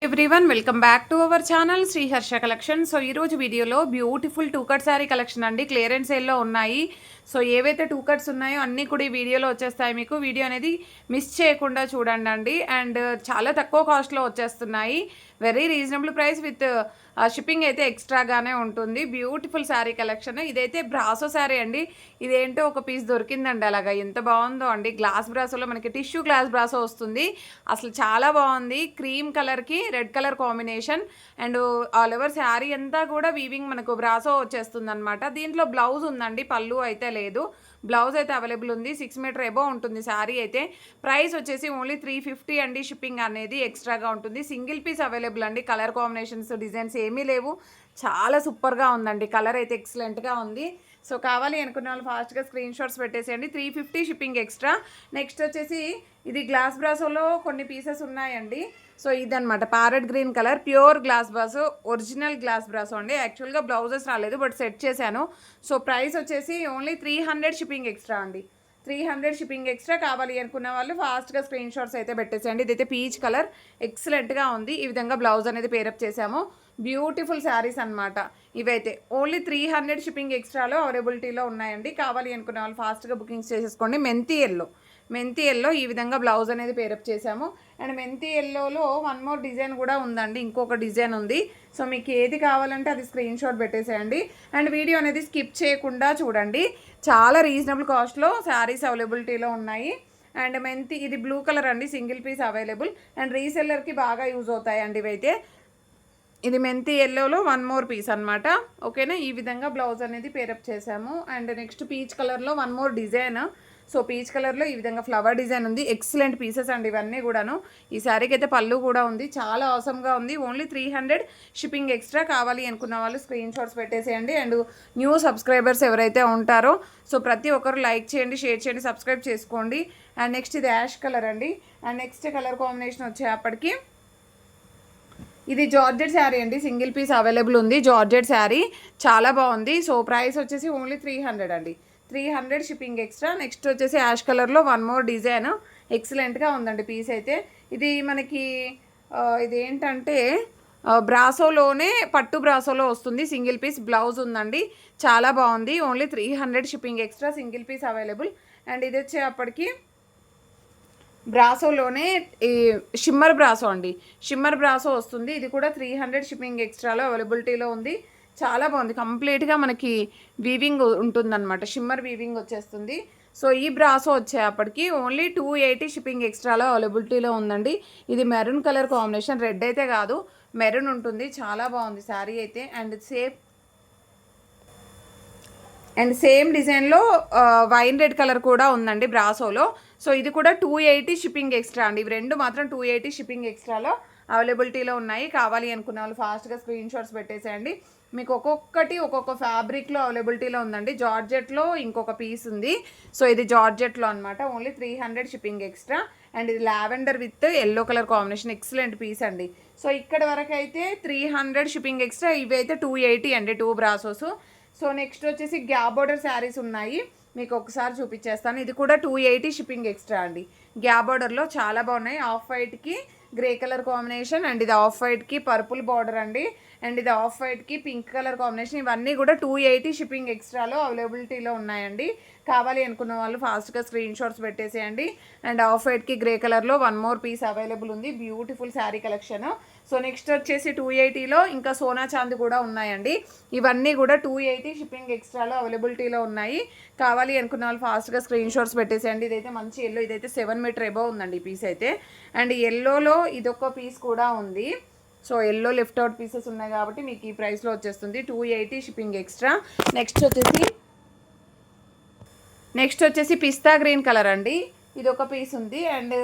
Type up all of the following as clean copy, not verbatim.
Everyone welcome back to our channel Shri Harsha collection. So ఈరోజు వీడియోలో beautiful two cut sari collection అండి, clearance సేల్లో ఉన్నాయి. సో ఏవైతే టూ కట్స్ ఉన్నాయో అన్నీ కూడా ఈ వీడియోలో వచ్చేస్తాయి. మీకు వీడియో అనేది మిస్ చేయకుండా చూడండి అండి. అండ్ చాలా తక్కువ కాస్ట్లో వచ్చేస్తున్నాయి, very reasonable price with shipping అయితే ఎక్స్ట్రాగానే ఉంటుంది. Beautiful sari collection. ఇదైతే బ్రాసో శారీ అండి. ఇదేంటో ఒక పీస్ దొరికిందండి, అలాగా ఎంత బాగుందో అండి. గ్లాస్ బ్రాసోలో మనకి టిష్యూ గ్లాస్ బ్రాసో వస్తుంది, అసలు చాలా బాగుంది. క్రీమ్ కలర్కి red colour combination and all over sari అంతా కూడా వీవింగ్ మనకు బ్రాసో వచ్చేస్తుంది అనమాట. దీంట్లో బ్లౌజ్ ఉందండి, పళ్ళు అయితే లేదు. బ్లౌజ్ అయితే అవైలబుల్ ఉంది. 6 మీటర్ ఎబో ఉంటుంది శారీ అయితే. ప్రైస్ వచ్చేసి ఓన్లీ 350 అండి. షిప్పింగ్ అనేది ఎక్స్ట్రాగా ఉంటుంది. సింగిల్ పీస్ అవైలబుల్ అండి. కలర్ కాంబినేషన్స్ డిజైన్స్ ఏమీ లేవు. చాలా సూపర్గా ఉందండి, కలర్ అయితే ఎక్సలెంట్గా ఉంది. సో కావాలి అనుకున్న వాళ్ళు ఫాస్ట్గా స్క్రీన్ షాట్స్ పెట్టేసేయండి. 350 షిప్పింగ్ ఎక్స్ట్రా. నెక్స్ట్ వచ్చేసి ఇది గ్లాస్ బ్రాసోలో కొన్ని పీసెస్ ఉన్నాయండి. సో ఇదనమాట parrot green colour pure glass brasso, original glass brasso అండి. యాక్చువల్గా బ్లౌజెస్ రాలేదు బట్ సెట్ చేశాను. సో ప్రైస్ వచ్చేసి ఓన్లీ 300 షిప్పింగ్ ఎక్స్ట్రా అండి. 300 షిప్పింగ్ ఎక్స్ట్రా. కావాలి అనుకున్న వాళ్ళు ఫాస్ట్గా స్క్రీన్ షాట్స్ అయితే పెట్టేసేయండి. ఇదైతే పీచ్ కలర్ ఎక్సలెంట్గా ఉంది. ఈ విధంగా బ్లౌజ్ అనేది పేరప్ చేసాము. బ్యూటిఫుల్ శారీస్ అనమాట ఇవైతే. ఓన్లీ 300 షిప్పింగ్ ఎక్స్ట్రాలో అవైలబిలిటీలో ఉన్నాయండి. కావాలి అనుకున్న వాళ్ళు ఫాస్ట్గా బుకింగ్స్ చేసేసుకోండి. మెంతి ఎల్లో ఈ విధంగా బ్లౌజ్ అనేది పేరప్ చేసాము. అండ్ మెంతి ఎల్లోలో వన్ మోర్ డిజైన్ కూడా ఉందండి, ఇంకొక డిజైన్ ఉంది. సో మీకు ఏది కావాలంటే అది స్క్రీన్ షాట్ పెట్టేసేయండి. అండ్ వీడియో అనేది స్కిప్ చేయకుండా చూడండి. చాలా రీజనబుల్ కాస్ట్లో శారీస్ అవైలబిలిటీలో ఉన్నాయి. అండ్ మెంతి ఇది బ్లూ కలర్ అండి, సింగిల్ పీస్ అవైలబుల్. అండ్ రీసెల్లర్కి బాగా యూజ్ అవుతాయండి ఇవైతే. ఇది మెంతి ఎల్లోలో వన్ మోర్ పీస్ అనమాట. ఓకేనా, ఈ విధంగా బ్లౌజ్ అనేది పేరప్ చేసాము. అండ్ నెక్స్ట్ పీచ్ కలర్లో one more design. So peach కలర్లో ఈ విధంగా ఫ్లవర్ డిజైన్ ఉంది. ఎక్సలెంట్ పీసెస్ అండి ఇవన్నీ కూడాను. ఈ శారీకి అయితే పళ్ళు కూడా ఉంది, చాలా అవసరంగా ఉంది. Only 300 shipping extra. కావాలి అనుకున్న వాళ్ళు స్క్రీన్ షాట్స్ పెట్టేసేయండి. అండ్ న్యూ సబ్స్క్రైబర్స్ ఎవరైతే ఉంటారో సో ప్రతి ఒక్కరు లైక్ చేయండి, షేర్ చేయండి, సబ్స్క్రైబ్ చేసుకోండి. అండ్ నెక్స్ట్ ఇది యాష్ కలర్ అండి. అండ్ నెక్స్ట్ కలర్ కాంబినేషన్ వచ్చేప్పటికి ఇది జార్జెట్ శారీ అండి, సింగిల్ పీస్ అవైలబుల్ ఉంది. జార్జెట్ శారీ చాలా బాగుంది. సో ప్రైస్ వచ్చేసి ఓన్లీ 300 అండి. 300 షిప్పింగ్ ఎక్స్ట్రా. నెక్స్ట్ వచ్చేసి యాష్ కలర్లో వన్ మోర్ డిజైన్ ఎక్సలెంట్గా ఉందండి పీస్ అయితే. ఇది మనకి ఇదేంటంటే బ్రాసోలోనే పట్టు బ్రాసోలో వస్తుంది. సింగిల్ పీస్ బ్లౌజ్ ఉందండి, చాలా బాగుంది. Only 300 shipping extra, single piece available. And ఇది వచ్చేప్పటికి బ్రాసోలోనే ఈ షిమ్మర్ బ్రాసో అండి, షిమ్మర్ బ్రాసో వస్తుంది. ఇది కూడా 300 షిప్పింగ్ ఎక్స్ట్రాలో అవైలబిలిటీలో ఉంది. చాలా బాగుంది, కంప్లీట్గా మనకి వీవింగ్ ఉంటుందన్నమాట, షిమ్మర్ వీవింగ్ వచ్చేస్తుంది. సో ఈ బ్రాసో వచ్చేప్పటికి ఓన్లీ 280 షిప్పింగ్ ఎక్స్ట్రాలో అవైలబిలిటీలో ఉందండి. ఇది మెరూన్ కలర్ కాంబినేషన్, రెడ్ అయితే కాదు మెరూన్ ఉంటుంది. చాలా బాగుంది శారీ అయితే. అండ్ సేమ్ డిజైన్లో వైన్ రెడ్ కలర్ కూడా ఉందండి బ్రాసోలో. సో ఇది కూడా 280 షిప్పింగ్ ఎక్స్ట్రా అండి. ఇవి రెండు మాత్రం 280 షిప్పింగ్ ఎక్స్ట్రాలో అవైలబిలిటీలో ఉన్నాయి. కావాలి అనుకున్న వాళ్ళు ఫాస్ట్గా స్క్రీన్ షాట్స్ పెట్టేసేయండి. మీకు ఒక్కొక్కటి ఒక్కొక్క ఫ్యాబ్రిక్లో అవైలబిలిటీలో ఉందండి. జార్జెట్లో ఇంకొక పీస్ ఉంది. సో ఇది జార్జెట్లో అనమాట. Only 300 shipping extra. అండ్ ఇది lavender with yellow colour combination, excellent piece అండి. సో ఇక్కడ వరకు అయితే 300 షిప్పింగ్ ఎక్స్ట్రా. ఇవి అయితే 280 అండి, 2 బ్రాసోస్. సో నెక్స్ట్ వచ్చేసి గ్యాప్ బోర్డర్ శారీస్ ఉన్నాయి, మీకు ఒకసారి చూపించేస్తాను. ఇది కూడా 280 షిప్పింగ్ ఎక్స్ట్రా అండి. గ్యాప్ బోర్డర్లో చాలా బాగున్నాయి. ఆఫ్ వైట్కి గ్రే కలర్ కాంబినేషన్. అండ్ ఇది ఆఫ్ వైట్కి పర్పుల్ బార్డర్ అండి. అండ్ ఇది ఆఫ్ వైట్కి పింక్ కలర్ కాంబినేషన్. ఇవన్నీ కూడా 280 షిప్పింగ్ ఎక్స్ట్రాలో అవైలబిలిటీలో ఉన్నాయండి. కావాలి అనుకున్న వాళ్ళు ఫాస్ట్గా స్క్రీన్ షాట్స్ పెట్టేసేయండి. అండ్ ఆఫ్ వైట్కి గ్రే కలర్లో వన్ మోర్ పీస్ అవైలబుల్ ఉంది. Beautiful sari collection. So next వచ్చేసి 280లో ఇంకా సోనా చాంద్ కూడా ఉన్నాయండి. ఇవన్నీ కూడా 280 షిప్పింగ్ ఎక్స్ట్రాలో అవైలబిలిటీలో ఉన్నాయి. కావాలి అనుకున్న వాళ్ళు ఫాస్ట్గా స్క్రీన్ షాట్స్ పెట్టేసేయండి. ఇదైతే మంచి ఎల్లో, ఇదైతే 7 మీటర్ ఎబో ఉందండి ఈ పీస్ అయితే. అండ్ ఎల్లోలో ఇదొక పీస్ కూడా ఉంది. So yellow left out pieces ఉన్నాయి కాబట్టి మీకు ఈ ప్రైస్లో వచ్చేస్తుంది 280 షిప్పింగ్ ఎక్స్ట్రా. నెక్స్ట్ వచ్చేసి పిస్తా గ్రీన్ కలర్ అండి. ఇది ఒక పీస్ ఉంది. అండ్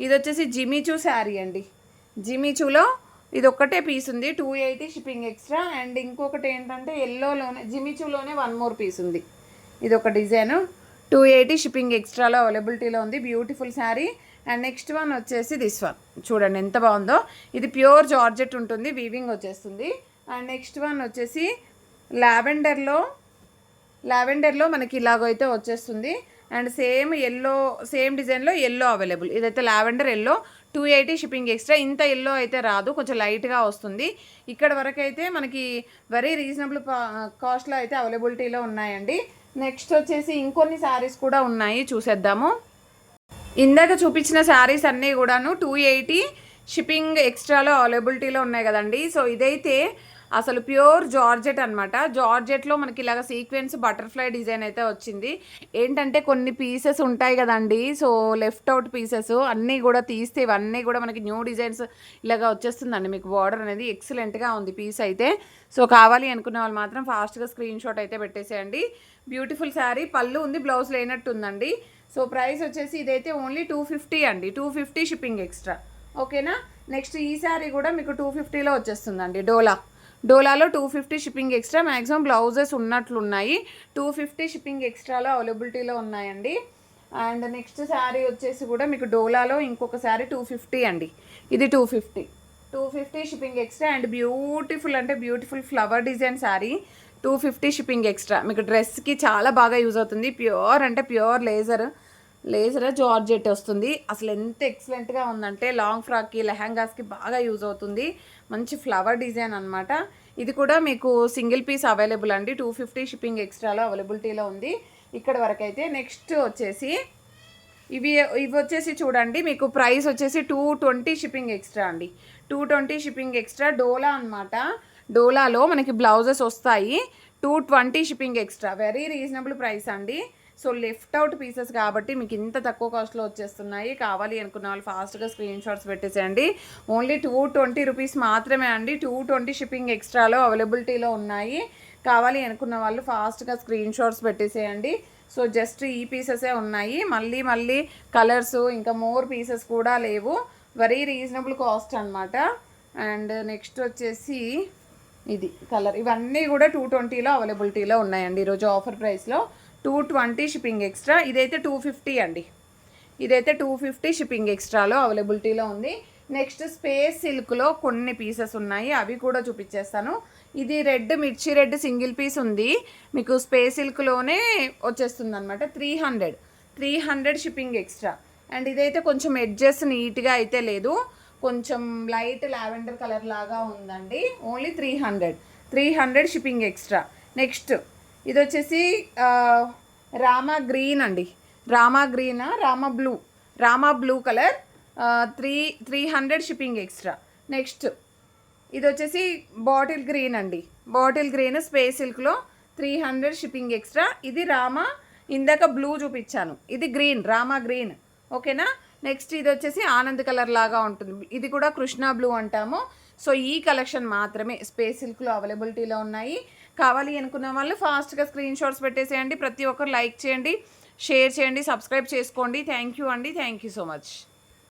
ఇది వచ్చేసి జిమిచూ శారీ అండి. జిమిచూలో ఇది ఒక్కటే పీస్ ఉంది, 280 షిప్పింగ్ ఎక్స్ట్రా. అండ్ ఇంకొకటి ఏంటంటే ఎల్లోలోనే జిమిచూలోనే వన్ మోర్ పీస్ ఉంది. ఇది ఒక డిజైన్ 280 షిప్పింగ్ ఎక్స్ట్రాలో అవైలబిలిటీలో ఉంది. Beautiful sari. And next one వచ్చేసి దిస్ వన్ చూడండి ఎంత బాగుందో. ఇది ప్యూర్ జార్జెట్ ఉంటుంది, వీవింగ్ వచ్చేస్తుంది. అండ్ నెక్స్ట్ వన్ వచ్చేసి లావెండర్లో మనకి ఇలాగైతే వచ్చేస్తుంది. అండ్ సేమ్ డిజైన్లో ఎల్లో అవైలబుల్. ఇదైతే లావెండర్ ఎల్లో, 280 షిప్పింగ్ ఎక్స్ట్రా. ఇంత ఎల్లో అయితే రాదు, కొంచెం లైట్గా వస్తుంది. ఇక్కడ వరకు అయితే మనకి వెరీ రీజనబుల్ కాస్ట్లో అయితే అవైలబిలిటీలో ఉన్నాయండి. నెక్స్ట్ వచ్చేసి ఇంకొన్ని శారీస్ కూడా ఉన్నాయి, చూసేద్దాము. ఇందాక చూపించిన శారీస్ అన్నీ కూడాను 280 షిప్పింగ్ ఎక్స్ట్రాలో అవైలబిలిటీలో ఉన్నాయి కదండి. సో ఇదైతే అసలు ప్యూర్ జార్జెట్ అనమాట. జార్జెట్లో మనకి ఇలాగ సీక్వెన్స్ బటర్ఫ్లై డిజైన్ అయితే వచ్చింది. ఏంటంటే కొన్ని పీసెస్ ఉంటాయి కదండి, సో లెఫ్ట్ అవుట్ పీసెస్ అన్నీ కూడా తీస్తే ఇవన్నీ కూడా మనకి న్యూ డిజైన్స్ ఇలాగ వచ్చేస్తుందండి. మీకు బార్డర్ అనేది ఎక్సలెంట్గా ఉంది పీస్ అయితే. సో కావాలి అనుకునే వాళ్ళు మాత్రం ఫాస్ట్గా స్క్రీన్ షాట్ అయితే పెట్టేసేయండి. బ్యూటిఫుల్ శారీ, పళ్ళు ఉంది, బ్లౌజ్ లేనట్టు ఉందండి. సో ప్రైస్ వచ్చేసి ఇదైతే ఓన్లీ 250 అండి, 250 షిప్పింగ్ ఎక్స్ట్రా. ఓకేనా. నెక్స్ట్ ఈ శారీ కూడా మీకు 250లో వచ్చేస్తుందండి. డోలాలో 250 షిప్పింగ్ ఎక్స్ట్రా. మ్యాక్సిమం బ్లౌజెస్ ఉన్నట్లున్నాయి. 250 షిప్పింగ్ ఎక్స్ట్రాలో అవైలబిలిటీలో ఉన్నాయండి. అండ్ నెక్స్ట్ శారీ వచ్చేసి కూడా మీకు డోలాలో ఇంకొక శారీ 250 అండి. ఇది 250 షిప్పింగ్ ఎక్స్ట్రా. అండ్ బ్యూటిఫుల్ అంటే beautiful flower design sari, 250 shipping extra. మీకు డ్రెస్కి చాలా బాగా యూజ్ అవుతుంది. ప్యూర్ అంటే ప్యూర్ లేజర్ జార్జెట్ వస్తుంది. అసలు ఎంత ఎక్సలెంట్గా ఉందంటే లాంగ్ ఫ్రాక్కి, లెహంగాస్కి బాగా యూజ్ అవుతుంది. మంచి ఫ్లవర్ డిజైన్ అనమాట. ఇది కూడా మీకు సింగిల్ పీస్ అవైలబుల్ అండి, 250 షిప్పింగ్ ఎక్స్ట్రాలో అవైలబిలిటీలో ఉంది ఇక్కడ వరకు అయితే. నెక్స్ట్ వచ్చేసి ఇవి వచ్చేసి చూడండి, మీకు ప్రైస్ వచ్చేసి 220 షిప్పింగ్ ఎక్స్ట్రా అండి, 220 షిప్పింగ్ ఎక్స్ట్రా. డోలా అనమాట. డోలాలో మనకి బ్లౌజెస్ వస్తాయి. 220 shipping extra, very reasonable price అండి. సో లెఫ్ట్ అవుట్ పీసెస్ కాబట్టి మీకు ఇంత తక్కువ కాస్ట్లో వచ్చేస్తున్నాయి. కావాలి అనుకున్న వాళ్ళు ఫాస్ట్గా స్క్రీన్ షాట్స్ పెట్టేసేయండి. ఓన్లీ 220 రూపీస్ మాత్రమే అండి, 220 షిప్పింగ్ ఎక్స్ట్రాలో అవైలబిలిటీలో ఉన్నాయి. కావాలి అనుకున్న వాళ్ళు ఫాస్ట్గా స్క్రీన్ షాట్స్ పెట్టేసేయండి. సో జస్ట్ ఈ పీసెసే ఉన్నాయి, మళ్ళీ కలర్స్ ఇంకా మోర్ పీసెస్ కూడా లేవు. వెరీ రీజనబుల్ కాస్ట్ అనమాట. అండ్ నెక్స్ట్ వచ్చేసి ఇది కలర్, ఇవన్నీ కూడా 220లో అవైలబిలిటీలో ఉన్నాయండి ఈరోజు ఆఫర్ ప్రైస్లో. 220 షిప్పింగ్ ఎక్స్ట్రా. ఇదైతే 250 అండి, ఇదైతే 250 షిప్పింగ్ ఎక్స్ట్రాలో అవైలబిలిటీలో ఉంది. నెక్స్ట్ స్పేస్ సిల్క్లో కొన్ని పీసెస్ ఉన్నాయి, అవి కూడా చూపించేస్తాను. ఇది మిర్చి రెడ్ సింగిల్ పీస్ ఉంది, మీకు స్పేస్ సిల్క్లోనే వచ్చేస్తుంది అనమాట. 300 షిప్పింగ్ ఎక్స్ట్రా. అండ్ ఇదైతే కొంచెం ఎడ్జెస్ నీట్గా అయితే లేదు, కొంచెం లైట్ లావెండర్ కలర్ లాగా ఉందండి. Only 300 shipping extra. నెక్స్ట్ ఇది వచ్చేసి రామా గ్రీన్ అండి, Rama blue colour, 300 shipping extra. Next ఇది వచ్చేసి బాటిల్ గ్రీన్ అండి, బాటిల్ గ్రీన్ స్పేస్ సిల్క్లో 300 షిప్పింగ్ ఎక్స్ట్రా. ఇది ఇందాక బ్లూ చూపించాను, ఇది రామా గ్రీన్. ఓకేనా. నెక్స్ట్ ఇది వచ్చేసి ఆనంద్ కలర్ లాగా ఉంటుంది, ఇది కూడా కృష్ణ బ్లూ అంటాము. సో ఈ కలెక్షన్ మాత్రమే స్పేస్ సిల్క్లో అవైలబిలిటీలో ఉన్నాయి. కావాలి అనుకున్న వాళ్ళు ఫాస్ట్గా స్క్రీన్ షాట్స్ పెట్టేసేయండి. ప్రతి ఒక్కరు లైక్ చేయండి, షేర్ చేయండి, సబ్స్క్రైబ్ చేసుకోండి. థ్యాంక్ యూ అండి, థ్యాంక్ యూ సో మచ్.